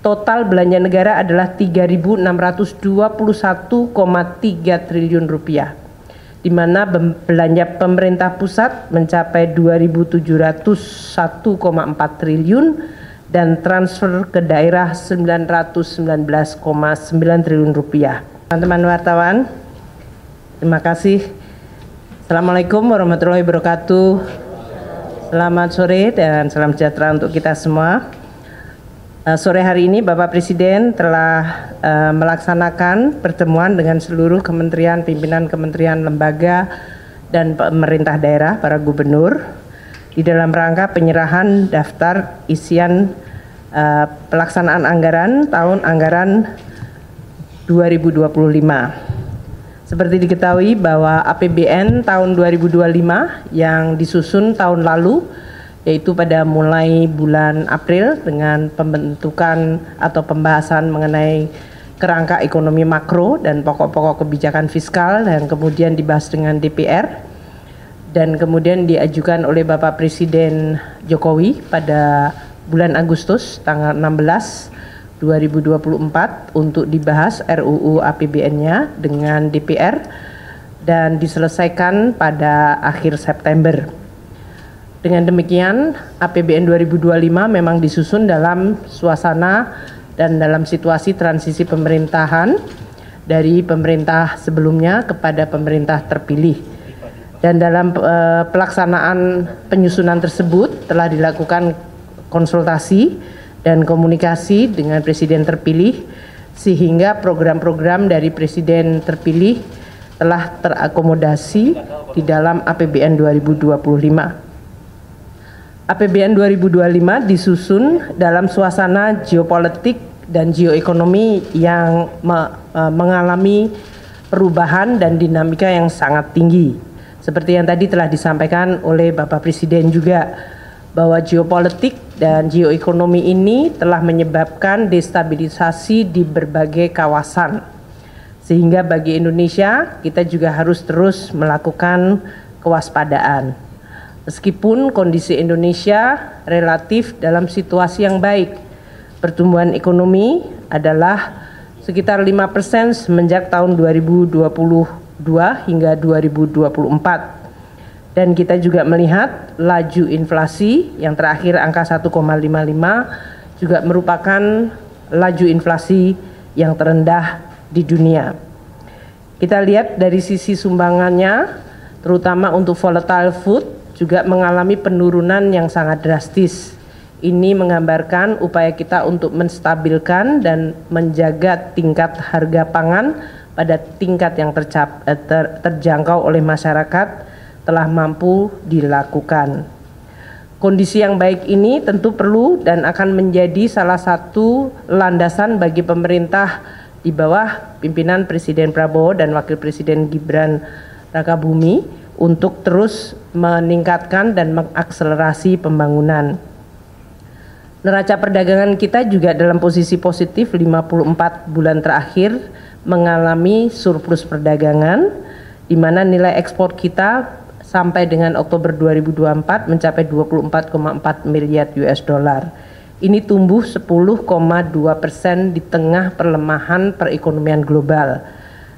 total belanja negara adalah 3.621,3 triliun rupiah, di mana belanja pemerintah pusat mencapai 2.701,4 triliun dan transfer ke daerah 919,9 triliun rupiah. Teman-teman wartawan, terima kasih. Assalamualaikum warahmatullahi wabarakatuh. Selamat sore dan salam sejahtera untuk kita semua. Sore hari ini Bapak Presiden telah melaksanakan pertemuan dengan seluruh kementerian, pimpinan kementerian, lembaga, dan pemerintah daerah, para gubernur, di dalam rangka penyerahan daftar isian pelaksanaan anggaran tahun anggaran 2025. Seperti diketahui bahwa APBN tahun 2025 yang disusun tahun lalu, yaitu pada mulai bulan April dengan pembentukan atau pembahasan mengenai kerangka ekonomi makro dan pokok-pokok kebijakan fiskal, yang kemudian dibahas dengan DPR dan kemudian diajukan oleh Bapak Presiden Jokowi pada bulan Agustus tanggal 16 2024 untuk dibahas RUU APBN-nya dengan DPR dan diselesaikan pada akhir September. Dengan demikian, APBN 2025 memang disusun dalam suasana dan dalam situasi transisi pemerintahan dari pemerintah sebelumnya kepada pemerintah terpilih. Dan dalam pelaksanaan penyusunan tersebut telah dilakukan konsultasi dan komunikasi dengan Presiden terpilih, sehingga program-program dari Presiden terpilih telah terakomodasi di dalam APBN 2025. APBN 2025 disusun dalam suasana geopolitik dan geoekonomi yang mengalami perubahan dan dinamika yang sangat tinggi. Seperti yang tadi telah disampaikan oleh Bapak Presiden juga, bahwa geopolitik dan geoekonomi ini telah menyebabkan destabilisasi di berbagai kawasan. Sehingga bagi Indonesia, kita juga harus terus melakukan kewaspadaan. Meskipun kondisi Indonesia relatif dalam situasi yang baik, pertumbuhan ekonomi adalah sekitar 5% semenjak tahun 2022 hingga 2024. Dan kita juga melihat laju inflasi yang terakhir angka 1,55 juga merupakan laju inflasi yang terendah di dunia. Kita lihat dari sisi sumbangannya, terutama untuk volatile food juga mengalami penurunan yang sangat drastis. Ini menggambarkan upaya kita untuk menstabilkan dan menjaga tingkat harga pangan pada tingkat yang terjangkau oleh masyarakat telah mampu dilakukan. Kondisi yang baik ini tentu perlu dan akan menjadi salah satu landasan bagi pemerintah di bawah pimpinan Presiden Prabowo dan Wakil Presiden Gibran Rakabumi untuk terus meningkatkan dan mengakselerasi pembangunan. Neraca perdagangan kita juga dalam posisi positif 54 bulan terakhir mengalami surplus perdagangan, di mana nilai ekspor kita sampai dengan Oktober 2024 mencapai 24,4 miliar US dollar. Ini tumbuh 10,2% di tengah perlemahan perekonomian global.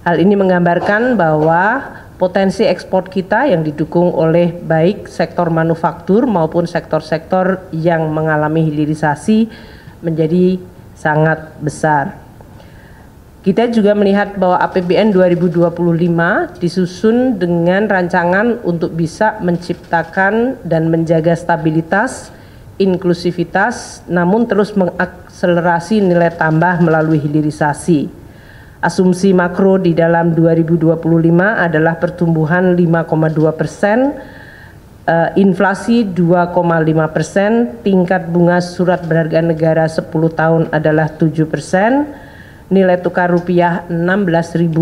Hal ini menggambarkan bahwa potensi ekspor kita yang didukung oleh baik sektor manufaktur maupun sektor-sektor yang mengalami hilirisasi menjadi sangat besar. Kita juga melihat bahwa APBN 2025 disusun dengan rancangan untuk bisa menciptakan dan menjaga stabilitas, inklusivitas, namun terus mengakselerasi nilai tambah melalui hilirisasi. Asumsi makro di dalam 2025 adalah pertumbuhan 5,2%, inflasi 2,5%, tingkat bunga surat berharga negara 10 tahun adalah 7%, nilai tukar rupiah Rp16.000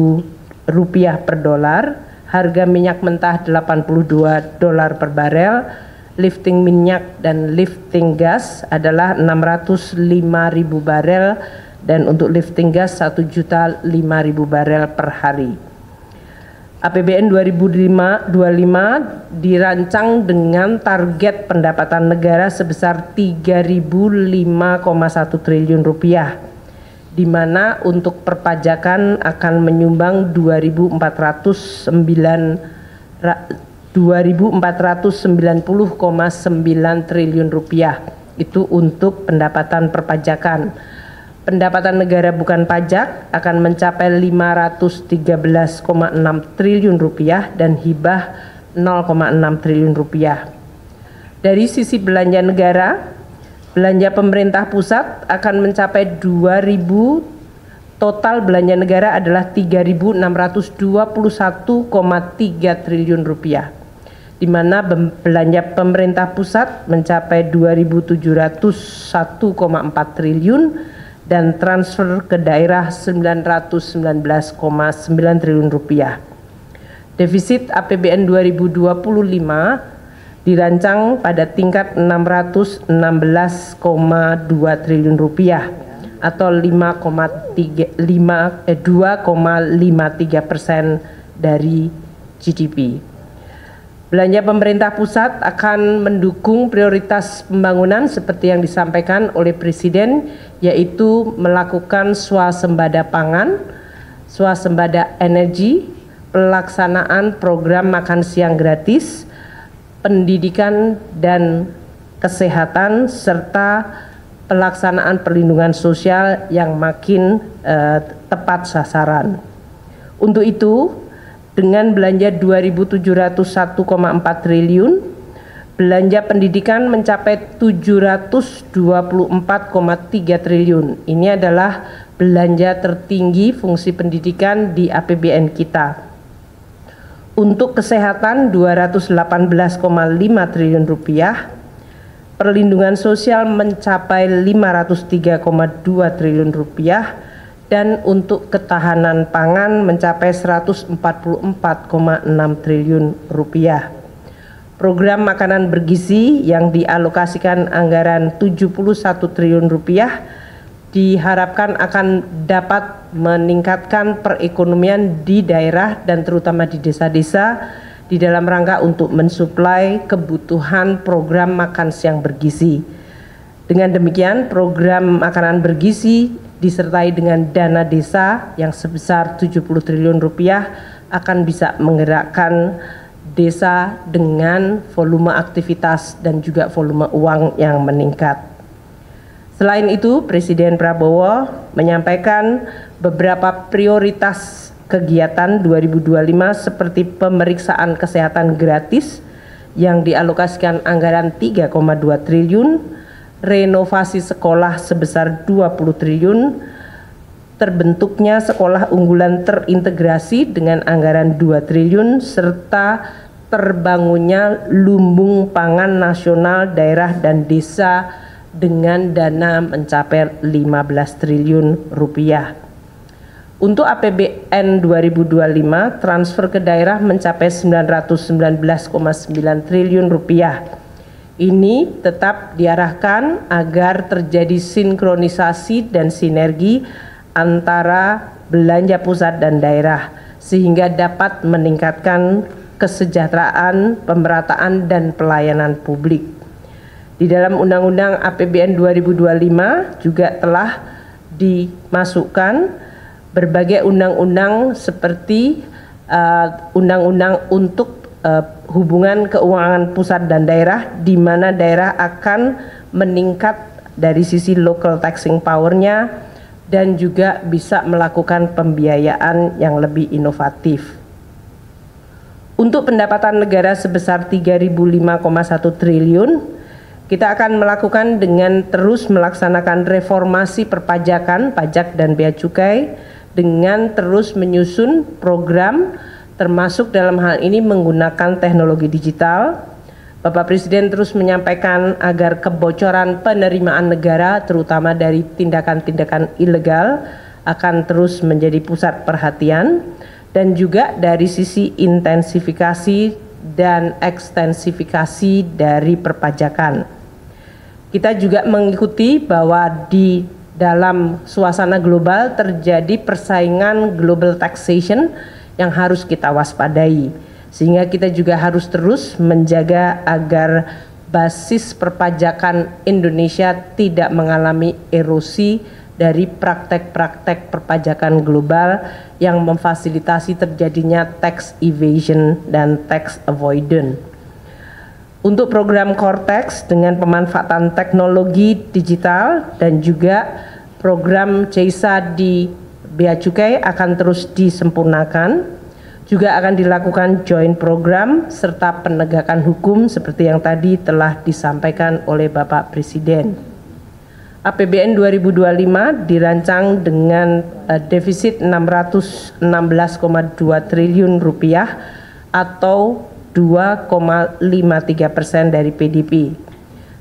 per dolar, harga minyak mentah $82 per barel, lifting minyak dan lifting gas adalah 605.000 barel, dan untuk lifting gas 1.005.000 barel per hari. APBN 2025 dirancang dengan target pendapatan negara sebesar 3.005,1 triliun rupiah, di mana untuk perpajakan akan menyumbang 2.490,9 triliun rupiah. Itu untuk pendapatan perpajakan. Pendapatan negara bukan pajak akan mencapai 513,6 triliun rupiah dan hibah 0,6 triliun rupiah. Dari sisi belanja negara, belanja pemerintah pusat akan mencapai 2.000, total belanja negara adalah 3.621,3 triliun rupiah, di mana belanja pemerintah pusat mencapai 2.701,4 triliun dan transfer ke daerah 919,9 triliun rupiah. Defisit APBN 2025 dirancang pada tingkat 616,2 triliun rupiah atau 2,53% dari GDP. Belanja pemerintah pusat akan mendukung prioritas pembangunan seperti yang disampaikan oleh Presiden, yaitu melakukan swasembada pangan, swasembada energi, pelaksanaan program makan siang gratis, pendidikan dan kesehatan, serta pelaksanaan perlindungan sosial yang makin tepat sasaran. Untuk itu, dengan belanja 2.701,4 triliun, belanja pendidikan mencapai 724,3 triliun. Ini adalah belanja tertinggi fungsi pendidikan di APBN kita. Untuk kesehatan 218,5 triliun rupiah, perlindungan sosial mencapai 503,2 triliun rupiah, dan untuk ketahanan pangan mencapai 144,6 triliun rupiah. Program makanan bergizi yang dialokasikan anggaran 71 triliun rupiah diharapkan akan dapat meningkatkan perekonomian di daerah dan terutama di desa-desa di dalam rangka untuk mensuplai kebutuhan program makan siang bergizi. Dengan demikian, program makanan bergizi disertai dengan dana desa yang sebesar 70 triliun rupiah akan bisa menggerakkan desa dengan volume aktivitas dan juga volume uang yang meningkat. Selain itu, Presiden Prabowo menyampaikan beberapa prioritas kegiatan 2025 seperti pemeriksaan kesehatan gratis yang dialokasikan anggaran 3,2 triliun, renovasi sekolah sebesar 20 triliun, terbentuknya sekolah unggulan terintegrasi dengan anggaran 2 triliun, serta terbangunnya lumbung pangan nasional daerah dan desa dengan dana mencapai 15 triliun rupiah. Untuk APBN 2025, transfer ke daerah mencapai 919,9 triliun rupiah. Ini tetap diarahkan agar terjadi sinkronisasi dan sinergi antara belanja pusat dan daerah sehingga dapat meningkatkan kesejahteraan, pemerataan dan pelayanan publik. Di dalam Undang-Undang APBN 2025 juga telah dimasukkan berbagai undang-undang seperti undang-undang untuk hubungan keuangan pusat dan daerah, di mana daerah akan meningkat dari sisi local taxing power-nya dan juga bisa melakukan pembiayaan yang lebih inovatif. Untuk pendapatan negara sebesar 3.005,1 triliun, kita akan melakukan dengan terus melaksanakan reformasi perpajakan, pajak dan bea cukai, dengan terus menyusun program termasuk dalam hal ini menggunakan teknologi digital. Bapak Presiden terus menyampaikan agar kebocoran penerimaan negara terutama dari tindakan-tindakan ilegal akan terus menjadi pusat perhatian, dan juga dari sisi intensifikasi dan ekstensifikasi dari perpajakan. Kita juga mengikuti bahwa di dalam suasana global terjadi persaingan global taxation yang harus kita waspadai. Sehingga kita juga harus terus menjaga agar basis perpajakan Indonesia tidak mengalami erosi dari praktek-praktek perpajakan global yang memfasilitasi terjadinya tax evasion dan tax avoidance. Untuk program Cortex dengan pemanfaatan teknologi digital dan juga program CESA di Bea Cukai akan terus disempurnakan. Juga akan dilakukan joint program serta penegakan hukum seperti yang tadi telah disampaikan oleh Bapak Presiden. APBN 2025 dirancang dengan defisit 616,2 triliun rupiah atau 2,53% dari PDB.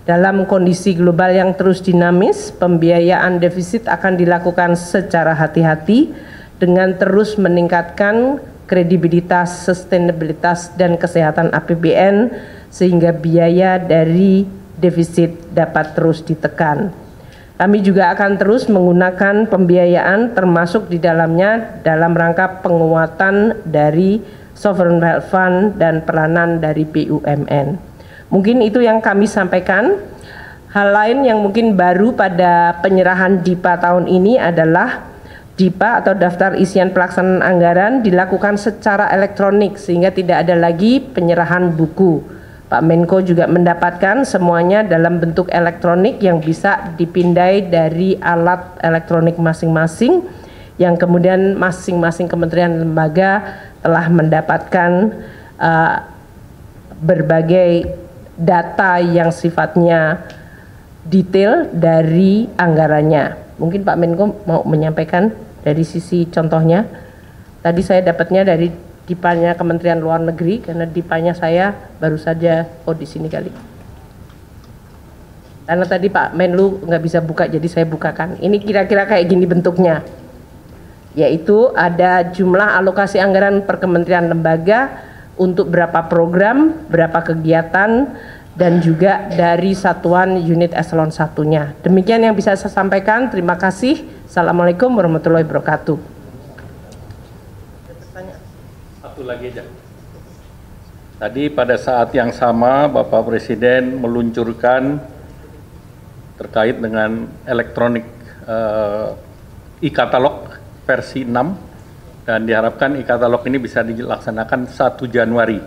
Dalam kondisi global yang terus dinamis, pembiayaan defisit akan dilakukan secara hati-hati dengan terus meningkatkan kredibilitas, sustainabilitas, dan kesehatan APBN sehingga biaya dari defisit dapat terus ditekan. Kami juga akan terus menggunakan pembiayaan termasuk di dalamnya dalam rangka penguatan dari Sovereign Wealth Fund dan peranan dari BUMN. Mungkin itu yang kami sampaikan. Hal lain yang mungkin baru pada penyerahan DIPA tahun ini adalah DIPA atau daftar isian pelaksanaan anggaran dilakukan secara elektronik sehingga tidak ada lagi penyerahan buku. Pak Menko juga mendapatkan semuanya dalam bentuk elektronik yang bisa dipindai dari alat elektronik masing-masing yang kemudian masing-masing kementerian lembaga telah mendapatkan berbagai data yang sifatnya detail dari anggarannya. Mungkin Pak Menko mau menyampaikan dari sisi contohnya. Tadi saya dapatnya dari DIPA-nya Kementerian Luar Negeri karena DIPA-nya saya baru saja di sini kali. Karena tadi Pak Menlu nggak bisa buka jadi saya bukakan. Ini kira-kira kayak gini bentuknya. Yaitu ada jumlah alokasi anggaran per kementerian lembaga untuk berapa program, berapa kegiatan, dan juga dari satuan unit eselon satunya. Demikian yang bisa saya sampaikan. Terima kasih. Assalamualaikum warahmatullahi wabarakatuh. Satu lagi aja. Tadi pada saat yang sama Bapak Presiden meluncurkan terkait dengan elektronik e-katalog versi 6 dan diharapkan e-katalog ini bisa dilaksanakan 1 Januari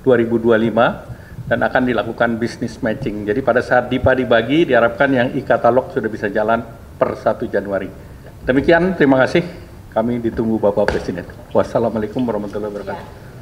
2025 dan akan dilakukan business matching. Jadi pada saat DIPA dibagi diharapkan yang e-katalog sudah bisa jalan per 1 Januari. Demikian, terima kasih. Kami ditunggu Bapak Presiden. Wassalamualaikum warahmatullahi wabarakatuh.